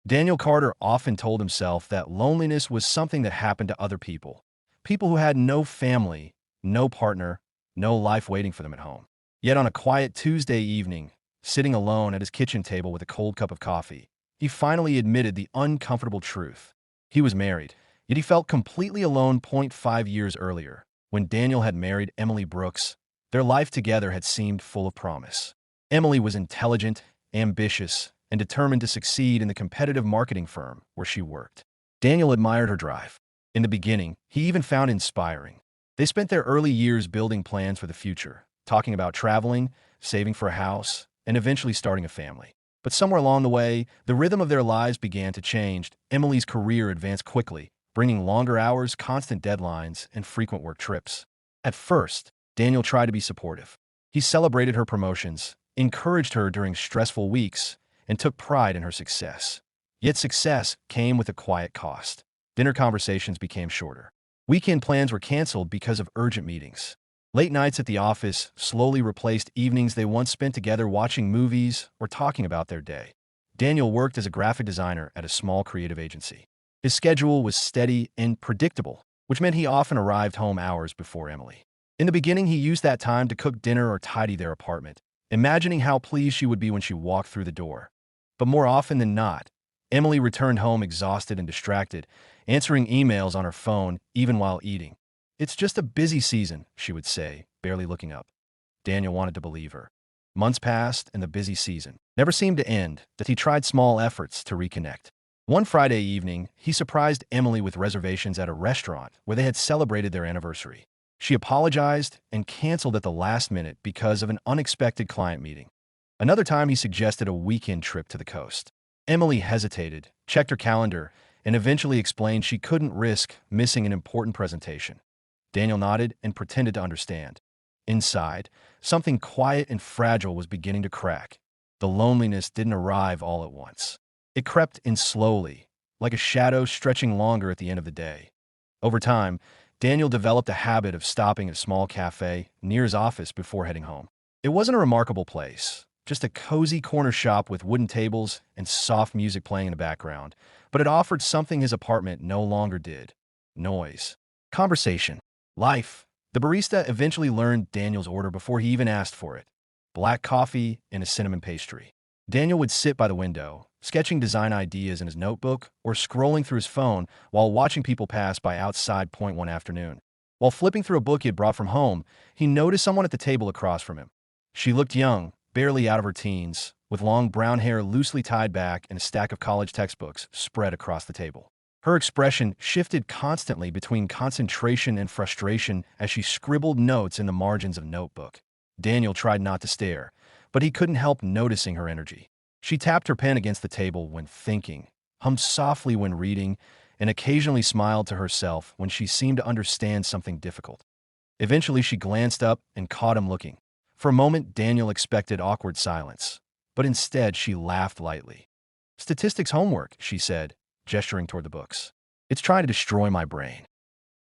Daniel Carter often told himself that loneliness was something that happened to other people, people who had no family, no partner, no life waiting for them at home. Yet on a quiet Tuesday evening, sitting alone at his kitchen table with a cold cup of coffee, he finally admitted the uncomfortable truth. He was married, yet he felt completely alone. 5 years earlier, when Daniel had married Emily Brooks, their life together had seemed full of promise. Emily was intelligent, ambitious, and determined to succeed in the competitive marketing firm where she worked. Daniel admired her drive. In the beginning, he even found inspiring. They spent their early years building plans for the future, talking about traveling, saving for a house, and eventually starting a family. But somewhere along the way, the rhythm of their lives began to change. Emily's career advanced quickly, bringing longer hours, constant deadlines, and frequent work trips. At first, Daniel tried to be supportive. He celebrated her promotions, encouraged her during stressful weeks, and took pride in her success. Yet success came with a quiet cost. Dinner conversations became shorter. Weekend plans were canceled because of urgent meetings. Late nights at the office slowly replaced evenings they once spent together watching movies or talking about their day. Daniel worked as a graphic designer at a small creative agency. His schedule was steady and predictable, which meant he often arrived home hours before Emily. In the beginning, he used that time to cook dinner or tidy their apartment, imagining how pleased she would be when she walked through the door. But more often than not, Emily returned home exhausted and distracted, answering emails on her phone even while eating. "It's just a busy season," she would say, barely looking up. Daniel wanted to believe her. Months passed, and the busy season never seemed to end, that he tried small efforts to reconnect. One Friday evening, he surprised Emily with reservations at a restaurant where they had celebrated their anniversary. She apologized and canceled at the last minute because of an unexpected client meeting. Another time, he suggested a weekend trip to the coast. Emily hesitated, checked her calendar, and eventually explained she couldn't risk missing an important presentation. Daniel nodded and pretended to understand. Inside, something quiet and fragile was beginning to crack. The loneliness didn't arrive all at once. It crept in slowly, like a shadow stretching longer at the end of the day. Over time, Daniel developed a habit of stopping at a small cafe near his office before heading home. It wasn't a remarkable place, just a cozy corner shop with wooden tables and soft music playing in the background, but it offered something his apartment no longer did: noise, conversation, life. The barista eventually learned Daniel's order before he even asked for it: black coffee and a cinnamon pastry. Daniel would sit by the window, sketching design ideas in his notebook or scrolling through his phone while watching people pass by outside. One afternoon, while flipping through a book he had brought from home, he noticed someone at the table across from him. She looked young, barely out of her teens, with long brown hair loosely tied back and a stack of college textbooks spread across the table. Her expression shifted constantly between concentration and frustration as she scribbled notes in the margins of a notebook. Daniel tried not to stare, but he couldn't help noticing her energy. She tapped her pen against the table when thinking, hummed softly when reading, and occasionally smiled to herself when she seemed to understand something difficult. Eventually, she glanced up and caught him looking. For a moment, Daniel expected awkward silence, but instead she laughed lightly. "Statistics homework," she said, gesturing toward the books. "It's trying to destroy my brain."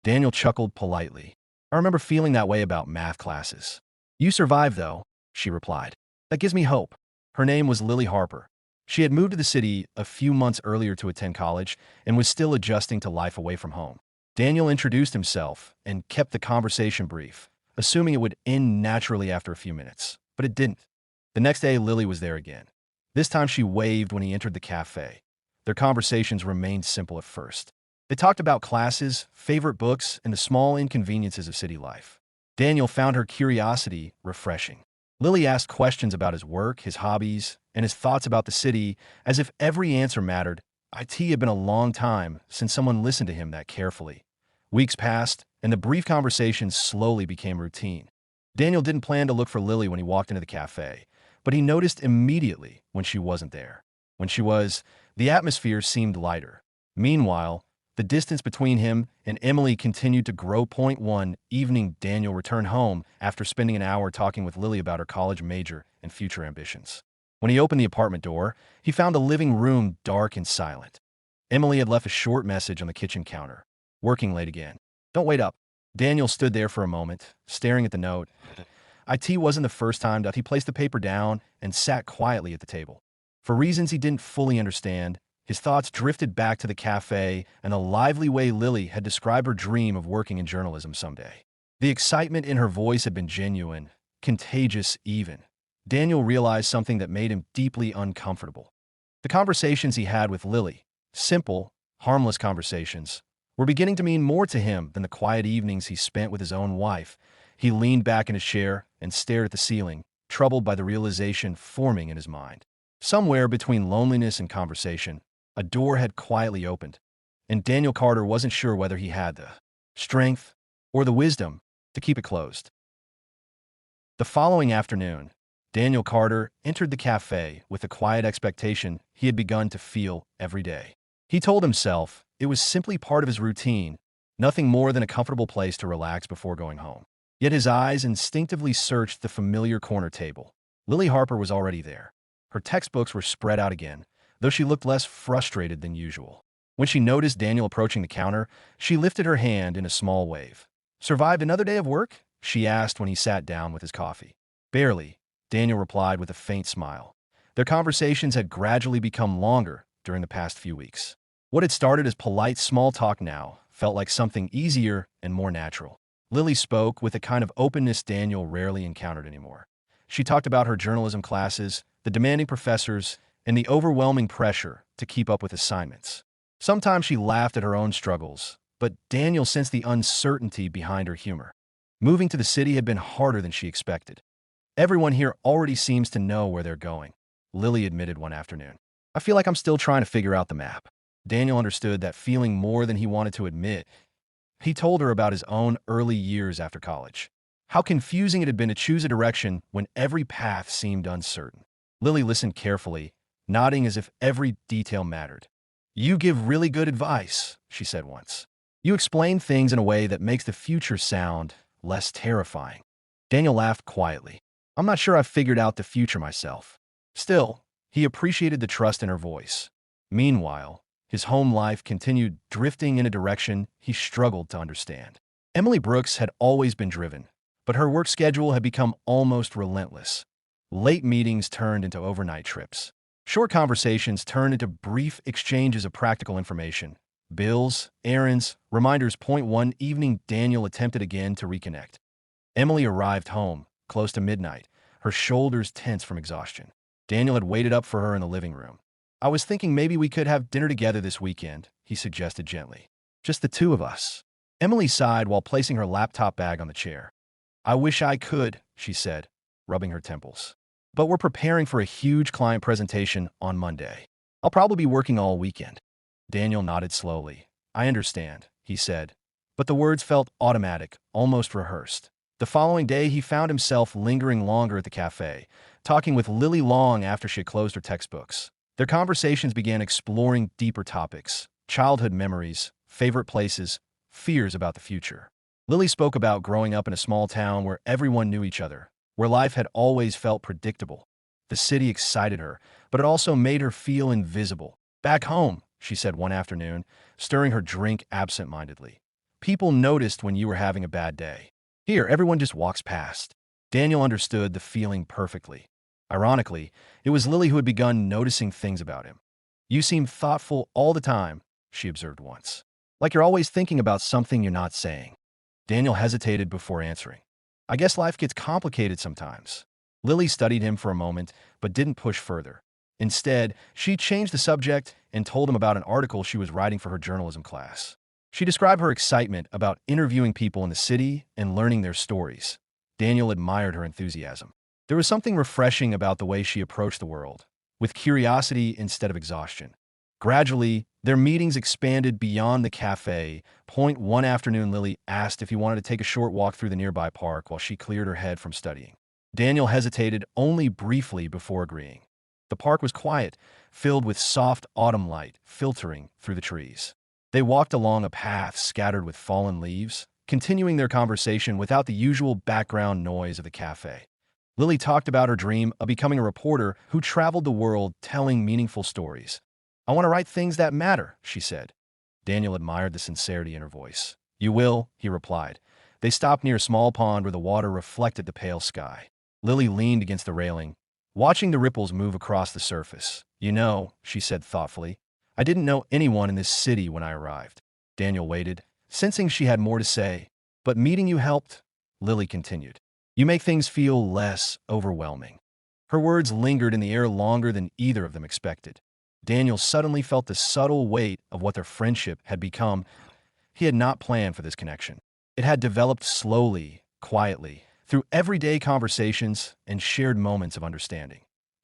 Daniel chuckled politely. "I remember feeling that way about math classes." "You survived, though," she replied. "That gives me hope." Her name was Lily Harper. She had moved to the city a few months earlier to attend college and was still adjusting to life away from home. Daniel introduced himself and kept the conversation brief, assuming it would end naturally after a few minutes. But it didn't. The next day, Lily was there again. This time she waved when he entered the cafe. Their conversations remained simple at first. They talked about classes, favorite books, and the small inconveniences of city life. Daniel found her curiosity refreshing. Lily asked questions about his work, his hobbies, and his thoughts about the city, as if every answer mattered. It had been a long time since someone listened to him that carefully. Weeks passed, and the brief conversations slowly became routine. Daniel didn't plan to look for Lily when he walked into the cafe, but he noticed immediately when she wasn't there. When she was, the atmosphere seemed lighter. Meanwhile, the distance between him and Emily continued to grow. One evening, Daniel returned home after spending an hour talking with Lily about her college major and future ambitions. When he opened the apartment door, he found the living room dark and silent. Emily had left a short message on the kitchen counter: "Working late again. Don't wait up." Daniel stood there for a moment, staring at the note. It wasn't the first time that he placed the paper down and sat quietly at the table. For reasons he didn't fully understand, His thoughts drifted back to the cafe and the lively way Lily had described her dream of working in journalism someday. The excitement in her voice had been genuine, contagious even. Daniel realized something that made him deeply uncomfortable. The conversations he had with Lily, simple, harmless conversations, were beginning to mean more to him than the quiet evenings he spent with his own wife. He leaned back in his chair and stared at the ceiling, troubled by the realization forming in his mind. Somewhere between loneliness and conversation, a door had quietly opened, and Daniel Carter wasn't sure whether he had the strength or the wisdom to keep it closed. The following afternoon, Daniel Carter entered the cafe with the quiet expectation he had begun to feel every day. He told himself it was simply part of his routine, nothing more than a comfortable place to relax before going home. Yet his eyes instinctively searched the familiar corner table. Lily Harper was already there. Her textbooks were spread out again, though she looked less frustrated than usual. When she noticed Daniel approaching the counter, she lifted her hand in a small wave. "Survived another day of work?" she asked when he sat down with his coffee. "Barely," Daniel replied with a faint smile. Their conversations had gradually become longer during the past few weeks. What had started as polite small talk now felt like something easier and more natural. Lily spoke with a kind of openness Daniel rarely encountered anymore. She talked about her journalism classes, the demanding professors, and the overwhelming pressure to keep up with assignments. Sometimes she laughed at her own struggles, but Daniel sensed the uncertainty behind her humor. Moving to the city had been harder than she expected. "Everyone here already seems to know where they're going," Lily admitted one afternoon. "I feel like I'm still trying to figure out the map." Daniel understood that feeling more than he wanted to admit. He told her about his own early years after college, how confusing it had been to choose a direction when every path seemed uncertain. Lily listened carefully, nodding as if every detail mattered. "You give really good advice," she said once. "You explain things in a way that makes the future sound less terrifying." Daniel laughed quietly. "I'm not sure I've figured out the future myself." Still, he appreciated the trust in her voice. Meanwhile, his home life continued drifting in a direction he struggled to understand. Emily Brooks had always been driven, but her work schedule had become almost relentless. Late meetings turned into overnight trips. Short conversations turned into brief exchanges of practical information. Bills, errands, reminders. One evening, Daniel attempted again to reconnect. Emily arrived home, close to midnight, her shoulders tense from exhaustion. Daniel had waited up for her in the living room. "I was thinking maybe we could have dinner together this weekend," he suggested gently. "Just the two of us." Emily sighed while placing her laptop bag on the chair. "I wish I could," she said, rubbing her temples. "But we're preparing for a huge client presentation on Monday. I'll probably be working all weekend." Daniel nodded slowly. "I understand," he said, but the words felt automatic, almost rehearsed. The following day, he found himself lingering longer at the cafe, talking with Lily long after she had closed her textbooks. Their conversations began exploring deeper topics: childhood memories, favorite places, fears about the future. Lily spoke about growing up in a small town where everyone knew each other, where life had always felt predictable. The city excited her, but it also made her feel invisible. "Back home," she said one afternoon, stirring her drink absent-mindedly, "people noticed when you were having a bad day. Here, everyone just walks past." Daniel understood the feeling perfectly. Ironically, it was Lily who had begun noticing things about him. "You seem thoughtful all the time," she observed once. "Like you're always thinking about something you're not saying." Daniel hesitated before answering. "I guess life gets complicated sometimes." Lily studied him for a moment, but didn't push further. Instead, she changed the subject and told him about an article she was writing for her journalism class. She described her excitement about interviewing people in the city and learning their stories. Daniel admired her enthusiasm. There was something refreshing about the way she approached the world, with curiosity instead of exhaustion. Gradually, their meetings expanded beyond the cafe. One afternoon, Lily asked if he wanted to take a short walk through the nearby park while she cleared her head from studying. Daniel hesitated only briefly before agreeing. The park was quiet, filled with soft autumn light filtering through the trees. They walked along a path scattered with fallen leaves, continuing their conversation without the usual background noise of the cafe. Lily talked about her dream of becoming a reporter who traveled the world telling meaningful stories. "I want to write things that matter," she said. Daniel admired the sincerity in her voice. "You will," he replied. They stopped near a small pond where the water reflected the pale sky. Lily leaned against the railing, watching the ripples move across the surface. "You know," she said thoughtfully, I didn't know anyone in this city when I arrived. Daniel waited, sensing she had more to say. But meeting you helped, Lily continued. You make things feel less overwhelming. Her words lingered in the air longer than either of them expected. Daniel suddenly felt the subtle weight of what their friendship had become. He had not planned for this connection. It had developed slowly, quietly, through everyday conversations and shared moments of understanding.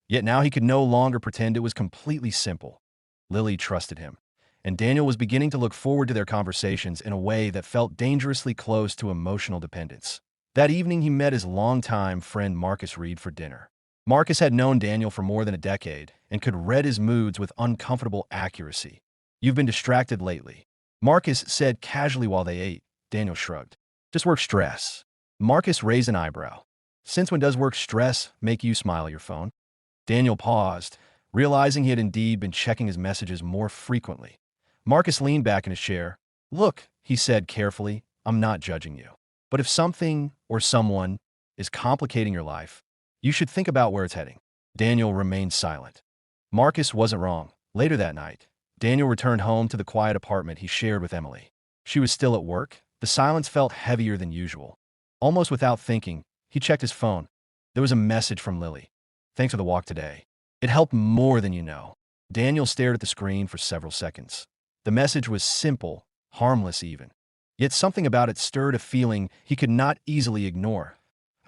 Yet now he could no longer pretend it was completely simple. Lily trusted him, and Daniel was beginning to look forward to their conversations in a way that felt dangerously close to emotional dependence. That evening, he met his longtime friend Marcus Reed for dinner. Marcus had known Daniel for more than a decade and could read his moods with uncomfortable accuracy. You've been distracted lately, Marcus said casually while they ate. Daniel shrugged. Just work stress. Marcus raised an eyebrow. Since when does work stress make you smile at your phone? Daniel paused, realizing he had indeed been checking his messages more frequently. Marcus leaned back in his chair. Look, he said carefully, I'm not judging you. But if something or someone is complicating your life, you should think about where it's heading. Daniel remained silent. Marcus wasn't wrong. Later that night, Daniel returned home to the quiet apartment he shared with Emily. She was still at work. The silence felt heavier than usual. Almost without thinking, he checked his phone. There was a message from Lily. Thanks for the walk today. It helped more than you know. Daniel stared at the screen for several seconds. The message was simple, harmless even. Yet something about it stirred a feeling he could not easily ignore.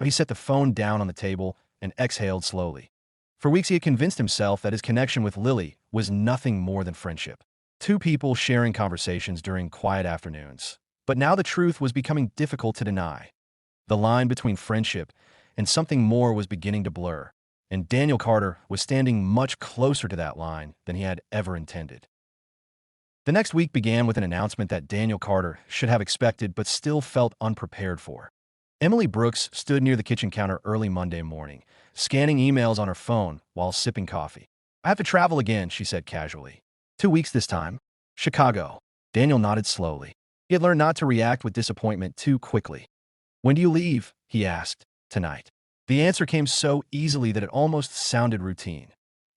He set the phone down on the table and exhaled slowly. For weeks he had convinced himself that his connection with Lily was nothing more than friendship. Two people sharing conversations during quiet afternoons. But now the truth was becoming difficult to deny. The line between friendship and something more was beginning to blur, and Daniel Carter was standing much closer to that line than he had ever intended. The next week began with an announcement that Daniel Carter should have expected but still felt unprepared for. Emily Brooks stood near the kitchen counter early Monday morning, scanning emails on her phone while sipping coffee. I have to travel again, she said casually. 2 weeks this time. Chicago. Daniel nodded slowly. He had learned not to react with disappointment too quickly. When do you leave? He asked. Tonight. The answer came so easily that it almost sounded routine.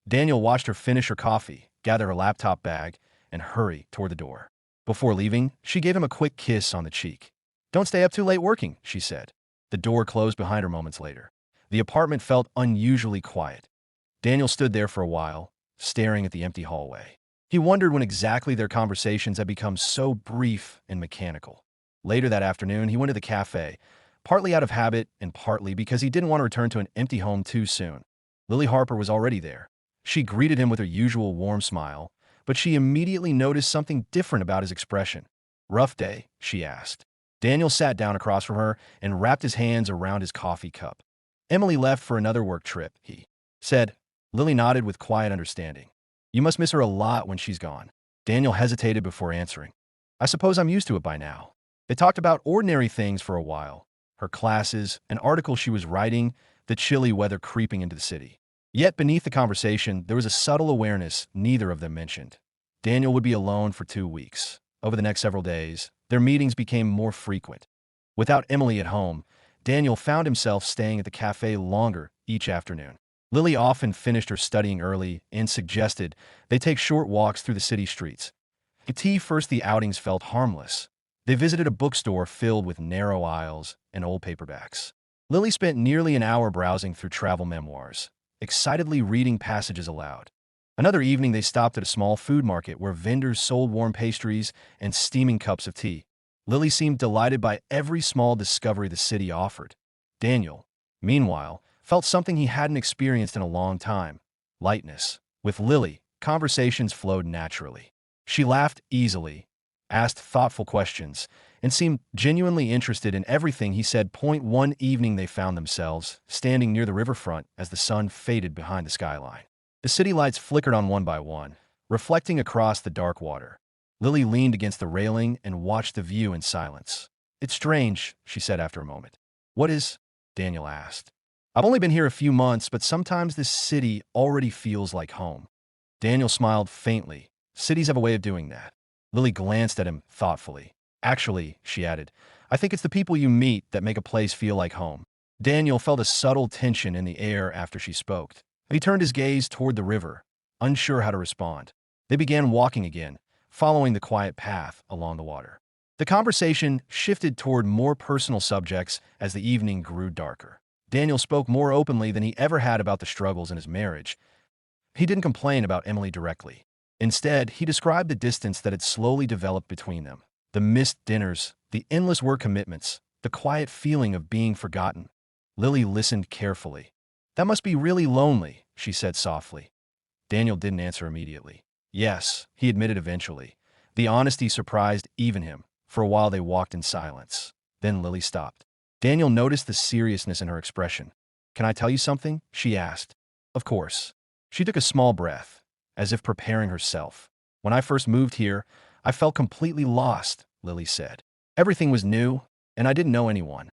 Daniel watched her finish her coffee, gather her laptop bag, and hurry toward the door. Before leaving, she gave him a quick kiss on the cheek. Don't stay up too late working, she said. The door closed behind her moments later. The apartment felt unusually quiet. Daniel stood there for a while, staring at the empty hallway. He wondered when exactly their conversations had become so brief and mechanical. Later that afternoon, he went to the cafe, partly out of habit and partly because he didn't want to return to an empty home too soon. Lily Harper was already there. She greeted him with her usual warm smile, but she immediately noticed something different about his expression. Rough day? She asked. Daniel sat down across from her and wrapped his hands around his coffee cup. Emily left for another work trip, he said. Lily nodded with quiet understanding. You must miss her a lot when she's gone. Daniel hesitated before answering. I suppose I'm used to it by now. They talked about ordinary things for a while. Her classes, an article she was writing, the chilly weather creeping into the city. Yet beneath the conversation, there was a subtle awareness neither of them mentioned. Daniel would be alone for 2 weeks. Over the next several days, their meetings became more frequent. Without Emily at home, Daniel found himself staying at the cafe longer each afternoon. Lily often finished her studying early and suggested they take short walks through the city streets. At first, the outings felt harmless. They visited a bookstore filled with narrow aisles and old paperbacks. Lily spent nearly an hour browsing through travel memoirs, excitedly reading passages aloud. Another evening, they stopped at a small food market where vendors sold warm pastries and steaming cups of tea. Lily seemed delighted by every small discovery the city offered. Daniel, meanwhile, felt something he hadn't experienced in a long time: lightness. With Lily, conversations flowed naturally. She laughed easily, asked thoughtful questions, and seemed genuinely interested in everything he said. One evening they found themselves standing near the riverfront as the sun faded behind the skyline. The city lights flickered on one by one, reflecting across the dark water. Lily leaned against the railing and watched the view in silence. It's strange, she said after a moment. What is? Daniel asked. I've only been here a few months, but sometimes this city already feels like home. Daniel smiled faintly. Cities have a way of doing that. Lily glanced at him thoughtfully. Actually, she added, I think it's the people you meet that make a place feel like home. Daniel felt a subtle tension in the air after she spoke. He turned his gaze toward the river, unsure how to respond. They began walking again, following the quiet path along the water. The conversation shifted toward more personal subjects as the evening grew darker. Daniel spoke more openly than he ever had about the struggles in his marriage. He didn't complain about Emily directly. Instead, he described the distance that had slowly developed between them. The missed dinners, the endless work commitments, the quiet feeling of being forgotten. Lily listened carefully. "That must be really lonely," she said softly. Daniel didn't answer immediately. "Yes," he admitted eventually. The honesty surprised even him. For a while they walked in silence. Then Lily stopped. Daniel noticed the seriousness in her expression. "Can I tell you something?" she asked. "Of course." She took a small breath, as if preparing herself. "When I first moved here, I felt completely lost," Lily said. "Everything was new, and I didn't know anyone."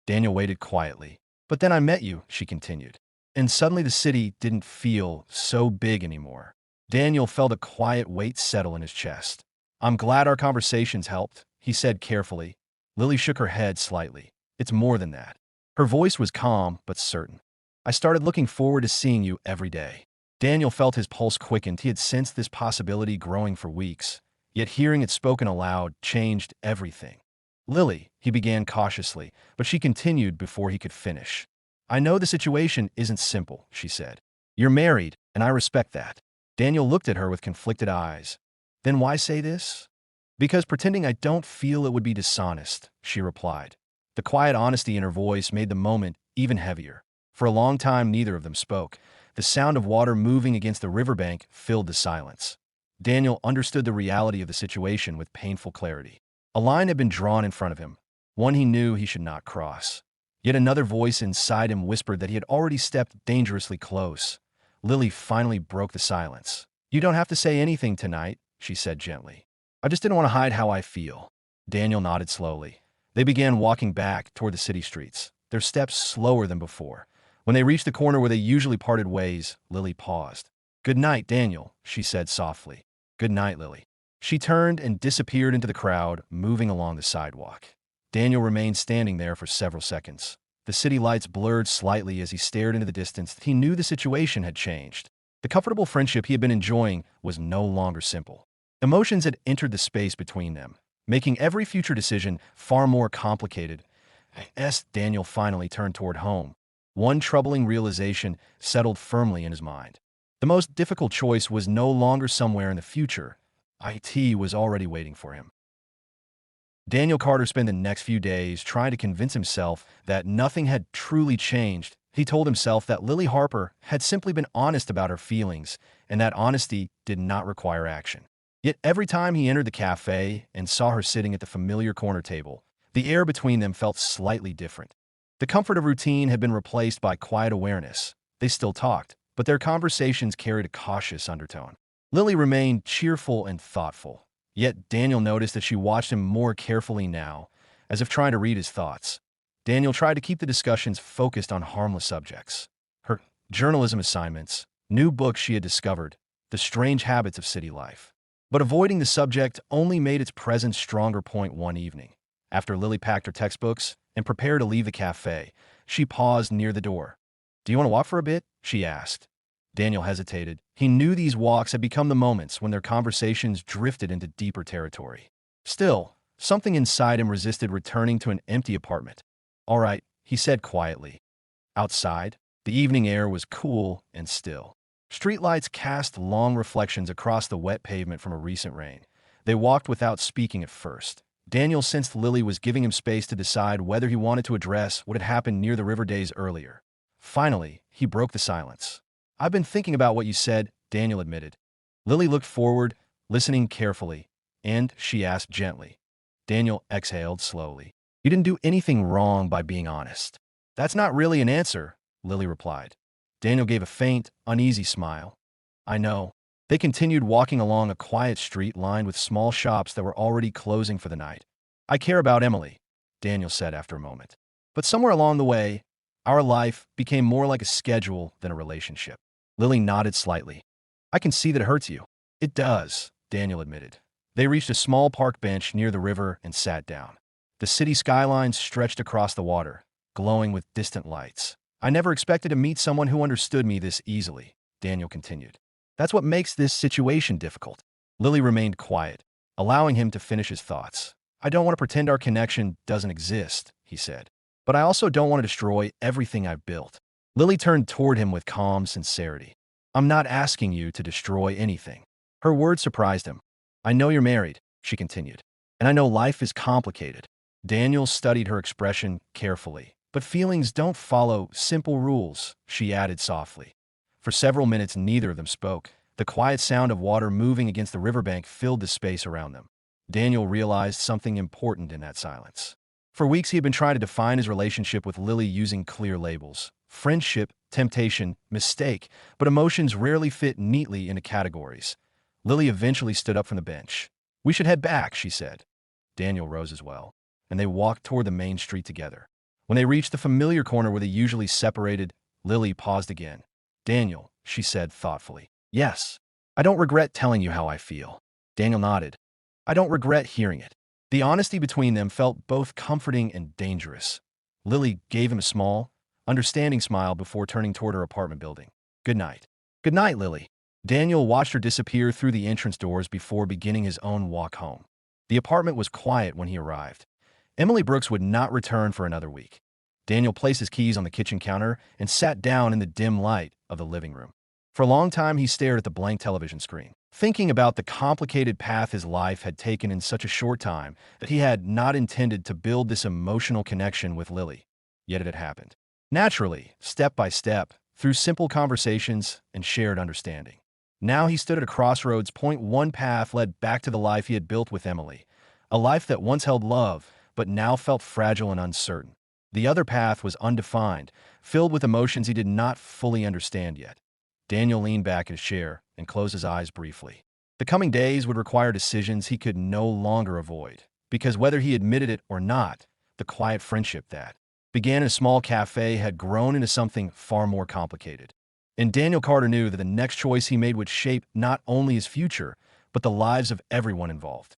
Daniel waited quietly. "But then I met you," she continued. "And suddenly the city didn't feel so big anymore." Daniel felt a quiet weight settle in his chest. "I'm glad our conversations helped," he said carefully. Lily shook her head slightly. "It's more than that." Her voice was calm but certain. "I started looking forward to seeing you every day." Daniel felt his pulse quickened. He had sensed this possibility growing for weeks, yet hearing it spoken aloud changed everything. "Lily," he began cautiously, but she continued before he could finish. "I know the situation isn't simple," she said. "You're married, and I respect that." Daniel looked at her with conflicted eyes. "Then why say this?" "Because pretending I don't feel it would be dishonest," she replied. The quiet honesty in her voice made the moment even heavier. For a long time, neither of them spoke. The sound of water moving against the riverbank filled the silence. Daniel understood the reality of the situation with painful clarity. A line had been drawn in front of him, one he knew he should not cross. Yet another voice inside him whispered that he had already stepped dangerously close. Lily finally broke the silence. "You don't have to say anything tonight," she said gently. "I just didn't want to hide how I feel." Daniel nodded slowly. They began walking back toward the city streets, their steps slower than before. When they reached the corner where they usually parted ways, Lily paused. "Good night, Daniel," she said softly. "Good night, Lily." She turned and disappeared into the crowd, moving along the sidewalk. Daniel remained standing there for several seconds. The city lights blurred slightly as he stared into the distance. He knew the situation had changed. The comfortable friendship he had been enjoying was no longer simple. Emotions had entered the space between them, making every future decision far more complicated. As Daniel finally turned toward home, one troubling realization settled firmly in his mind. The most difficult choice was no longer somewhere in the future. IT was already waiting for him. Daniel Carter spent the next few days trying to convince himself that nothing had truly changed. He told himself that Lily Harper had simply been honest about her feelings, and that honesty did not require action. Yet every time he entered the cafe and saw her sitting at the familiar corner table, the air between them felt slightly different. The comfort of routine had been replaced by quiet awareness. They still talked, but their conversations carried a cautious undertone. Lily remained cheerful and thoughtful, yet Daniel noticed that she watched him more carefully now, as if trying to read his thoughts. Daniel tried to keep the discussions focused on harmless subjects. Her journalism assignments, new books she had discovered, the strange habits of city life. But avoiding the subject only made its presence stronger. One evening, after Lily packed her textbooks and prepared to leave the cafe, she paused near the door. "Do you want to walk for a bit?" she asked. Daniel hesitated. He knew these walks had become the moments when their conversations drifted into deeper territory. Still, something inside him resisted returning to an empty apartment. "All right," he said quietly. Outside, the evening air was cool and still. Streetlights cast long reflections across the wet pavement from a recent rain. They walked without speaking at first. Daniel sensed Lily was giving him space to decide whether he wanted to address what had happened near the river days earlier. Finally, he broke the silence. "I've been thinking about what you said," Daniel admitted. Lily looked forward, listening carefully, and she asked gently. Daniel exhaled slowly. "You didn't do anything wrong by being honest." "That's not really an answer," Lily replied. Daniel gave a faint, uneasy smile. "I know." They continued walking along a quiet street lined with small shops that were already closing for the night. "I care about Emily," Daniel said after a moment. "But somewhere along the way, our life became more like a schedule than a relationship." Lily nodded slightly. "I can see that it hurts you." "It does," Daniel admitted. They reached a small park bench near the river and sat down. The city skyline stretched across the water, glowing with distant lights. "I never expected to meet someone who understood me this easily," Daniel continued. "That's what makes this situation difficult. Lily remained quiet, allowing him to finish his thoughts. I don't want to pretend our connection doesn't exist, he said. But I also don't want to destroy everything I've built. Lily turned toward him with calm sincerity. I'm not asking you to destroy anything. Her words surprised him. I know you're married, she continued. And I know life is complicated. Daniel studied her expression carefully. But feelings don't follow simple rules, she added softly. For several minutes, neither of them spoke. The quiet sound of water moving against the riverbank filled the space around them. Daniel realized something important in that silence. For weeks, he had been trying to define his relationship with Lily using clear labels. Friendship, temptation, mistake, but emotions rarely fit neatly into categories. Lily eventually stood up from the bench. We should head back, she said. Daniel rose as well, and they walked toward the main street together. When they reached the familiar corner where they usually separated, Lily paused again. Daniel, she said thoughtfully. Yes. I don't regret telling you how I feel. Daniel nodded. I don't regret hearing it. The honesty between them felt both comforting and dangerous. Lily gave him a small, understanding smile before turning toward her apartment building. Good night. Good night, Lily. Daniel watched her disappear through the entrance doors before beginning his own walk home. The apartment was quiet when he arrived. Emily Brooks would not return for another week. Daniel placed his keys on the kitchen counter and sat down in the dim light of the living room. For a long time, he stared at the blank television screen, thinking about the complicated path his life had taken in such a short time that he had not intended to build this emotional connection with Lily. Yet it had happened. Naturally, step by step, through simple conversations and shared understanding. Now he stood at a crossroads point. One path led back to the life he had built with Emily, a life that once held love, but now felt fragile and uncertain. The other path was undefined, filled with emotions he did not fully understand yet. Daniel leaned back in his chair and closed his eyes briefly. The coming days would require decisions he could no longer avoid, because whether he admitted it or not, the quiet friendship that began in a small cafe had grown into something far more complicated. And Daniel Carter knew that the next choice he made would shape not only his future, but the lives of everyone involved.